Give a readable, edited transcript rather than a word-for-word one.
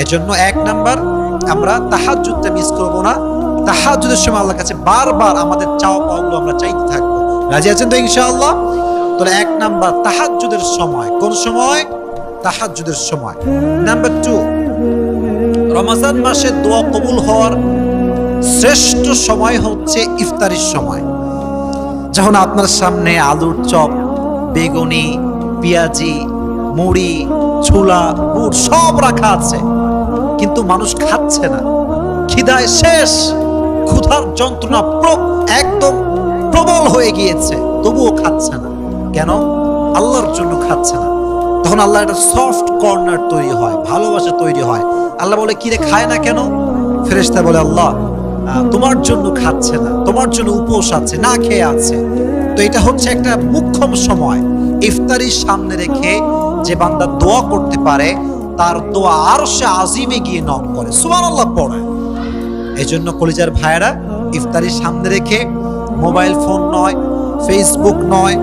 এজন্য এক নাম্বার, আমরা তাহাজ্জুদটা মিস করব না। তাহাজ্জুদের সময় আল্লাহর কাছে বারবার আমাদের চাওয়া পাওয়াগুলো আমরা চাইতে থাকবো। রাজি আছেন তো ইনশাআল্লাহ? তাহলে এক নাম্বার তাহাজ্জুদের সময়। কোন সময়? তাহাজ্জুদের সময়। নাম্বার 2, রমজান মাসে দোয়া কবুল হওয়ার শ্রেষ্ঠ সময় হচ্ছে ইফতারির সময়। যখন আপনার সামনে আলুর চপ, বেগুনি, পেঁয়াজি, মুড়ি, ছোলা, গুড় সব রাখা আছে, কিন্তু মানুষ খাচ্ছে না, খিদায় শেষ, ক্ষুধার যন্ত্রণা একদম প্রবল হয়ে গিয়েছে, তবুও খাচ্ছে না। কেন? আল্লাহর জন্য খাচ্ছে না। তখন আল্লাহ একটা সফট কর্নার তৈরি হয়, ভালোবাসা তৈরি হয়। আল্লাহ বলে, কিরে খায় না কেন? ফেরেশতা বলে, আল্লাহ তোমার জন্য খাচ্ছে না, তোমার জন্য উপোস আছে, না খেয়ে আছে। তো এটা হচ্ছে একটা মুখ্যম সময়। ইফতারির সামনে রেখে যে বান্দা দোয়া করতে পারে, তার দোয়া আরশে আজিমে গিয়ে নক করে, সুবহানাল্লাহ পড়ে। এই জন্য কলিজার ভাইয়েরা, ইফতারির সামনে রেখে মোবাইল ফোন নয়, ফেসবুক নয়,